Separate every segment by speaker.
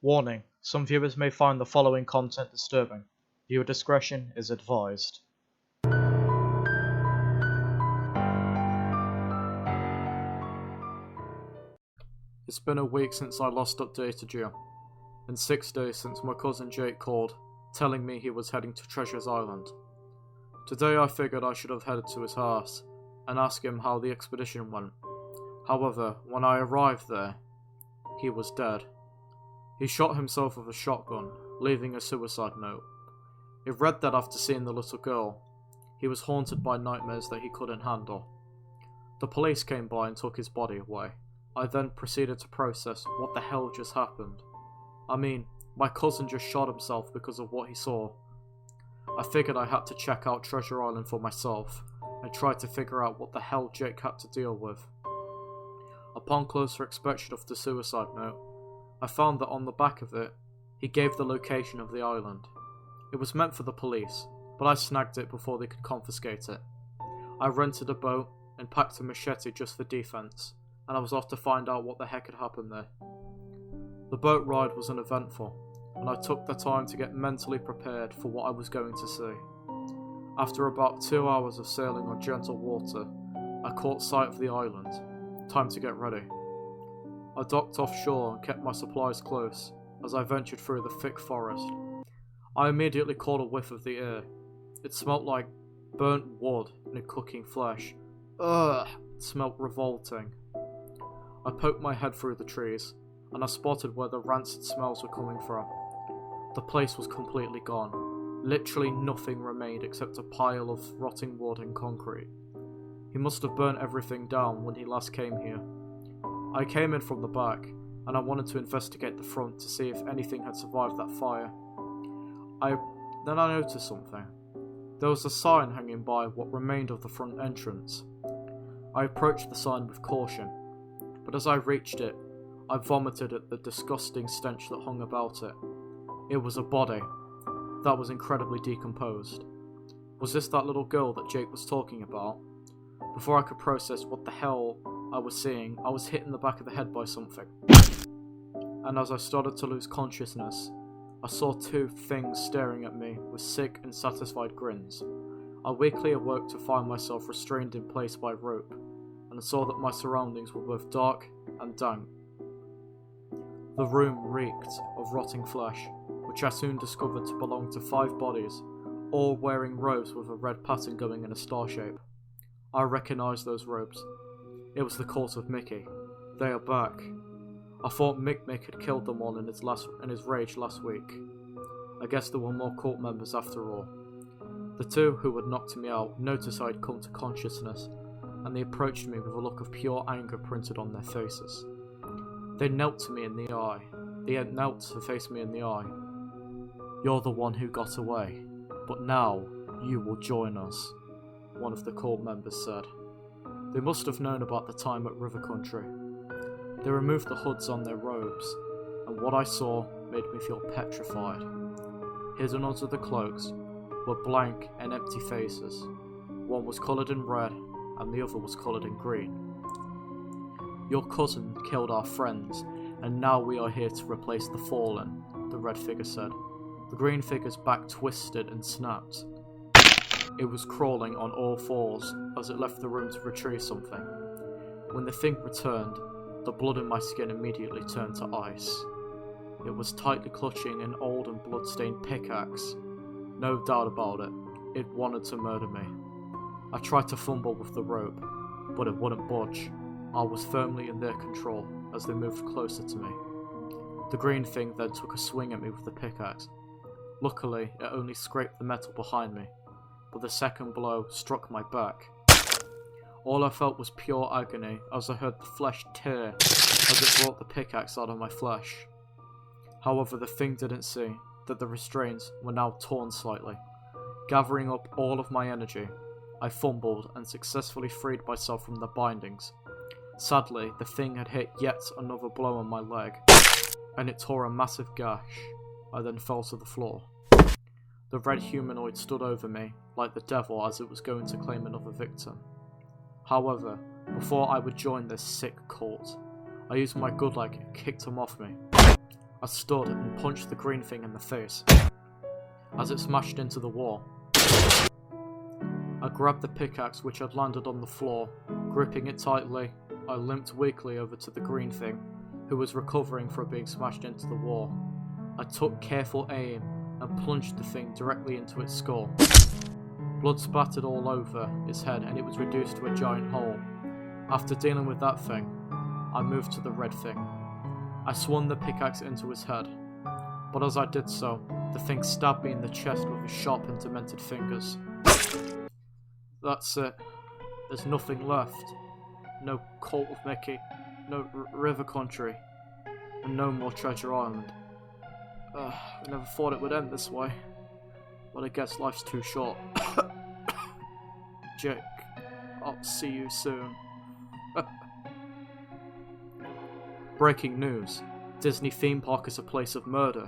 Speaker 1: Warning: some viewers may find the following content disturbing. Viewer discretion is advised.
Speaker 2: It's been a week since I last updated you, and 6 days since my cousin Jake called, telling me he was heading to Treasure's Island. Today I figured I should have headed to his house and asked him how the expedition went. However, when I arrived there, he was dead. He shot himself with a shotgun, leaving a suicide note. It read that after seeing the little girl, he was haunted by nightmares that he couldn't handle. The police came by and took his body away. I then proceeded to process what the hell just happened. I mean, my cousin just shot himself because of what he saw. I figured I had to check out Treasure Island for myself and try to figure out what the hell Jake had to deal with. Upon closer inspection of the suicide note, I found that on the back of it, he gave the location of the island. It was meant for the police, but I snagged it before they could confiscate it. I rented a boat and packed a machete just for defense, and I was off to find out what the heck had happened there. The boat ride was uneventful, and I took the time to get mentally prepared for what I was going to see. After about 2 hours of sailing on gentle water, I caught sight of the island. Time to get ready. I docked offshore and kept my supplies close as I ventured through the thick forest. I immediately caught a whiff of the air. It smelt like burnt wood and cooking flesh. Ugh, it smelt revolting. I poked my head through the trees, and I spotted where the rancid smells were coming from. The place was completely gone. Literally nothing remained except a pile of rotting wood and concrete. He must have burnt everything down when he last came here. I came in from the back, and I wanted to investigate the front to see if anything had survived that fire. Then I noticed something. There was a sign hanging by what remained of the front entrance. I approached the sign with caution, but as I reached it, I vomited at the disgusting stench that hung about it. It was a body that was incredibly decomposed. Was this that little girl that Jake was talking about? Before I could process what the hell I was seeing, I was hit in the back of the head by something. And as I started to lose consciousness, I saw two things staring at me with sick and satisfied grins. I weakly awoke to find myself restrained in place by rope, and I saw that my surroundings were both dark and dank. The room reeked of rotting flesh, which I soon discovered to belong to 5 bodies, all wearing robes with a red pattern going in a star shape. I recognised those robes. It was the court of Mickey. They are back. I thought Mick had killed them all in his rage last week. I guess there were more court members after all. The two who had knocked me out noticed I had come to consciousness, and they approached me with a look of pure anger printed on their faces. They knelt to me in the eye. They had knelt to face me in the eye. "You're the one who got away, but now you will join us," one of the court members said. They must have known about the time at River Country. They removed the hoods on their robes, and what I saw made me feel petrified. Hidden under the cloaks were blank and empty faces. One was coloured in red, and the other was coloured in green. "Your cousin killed our friends, and now we are here to replace the fallen," the red figure said. The green figure's back twisted and snapped. It was crawling on all fours as it left the room to retrieve something. When the thing returned, the blood in my skin immediately turned to ice. It was tightly clutching an old and blood-stained pickaxe. No doubt about it, it wanted to murder me. I tried to fumble with the rope, but it wouldn't budge. I was firmly in their control as they moved closer to me. The green thing then took a swing at me with the pickaxe. Luckily, it only scraped the metal behind me, but the second blow struck my back. All I felt was pure agony as I heard the flesh tear as it brought the pickaxe out of my flesh. However, the thing didn't see that the restraints were now torn slightly. Gathering up all of my energy, I fumbled and successfully freed myself from the bindings. Sadly, the thing had hit yet another blow on my leg, and it tore a massive gash. I then fell to the floor. The red humanoid stood over me like the devil as it was going to claim another victim. However, before I would join this sick cult, I used my good leg and kicked him off me. I stood and punched the green thing in the face as it smashed into the wall. I grabbed the pickaxe which had landed on the floor. Gripping it tightly, I limped weakly over to the green thing, who was recovering from being smashed into the wall. I took careful aim and plunged the thing directly into its skull. Blood spattered all over its head and it was reduced to a giant hole. After dealing with that thing, I moved to the red thing. I swung the pickaxe into its head, but as I did so, the thing stabbed me in the chest with its sharp and demented fingers. That's it. There's nothing left. No Cult of Mickey, no River Country, and no more Treasure Island. I never thought it would end this way, but I guess life's too short. Jake, I'll see you soon. Breaking news. Disney theme park is a place of murder.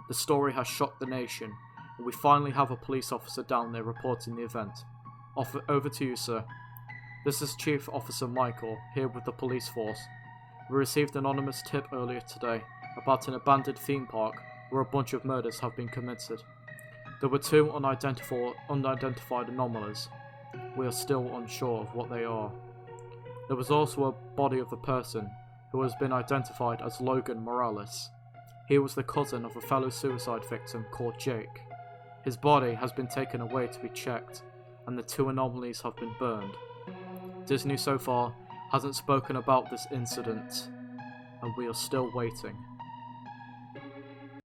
Speaker 2: The story has shocked the nation, and we finally have a police officer down there reporting the event. Over to you, sir. This is Chief Officer Michael, here with the police force. We received an anonymous tip earlier today about an abandoned theme park where a bunch of murders have been committed. There were 2 unidentified anomalies. We are still unsure of what they are. There was also a body of a person who has been identified as Logan Morales. He was the cousin of a fellow suicide victim called Jake. His body has been taken away to be checked, and the 2 anomalies have been burned. Disney so far hasn't spoken about this incident, and we are still waiting.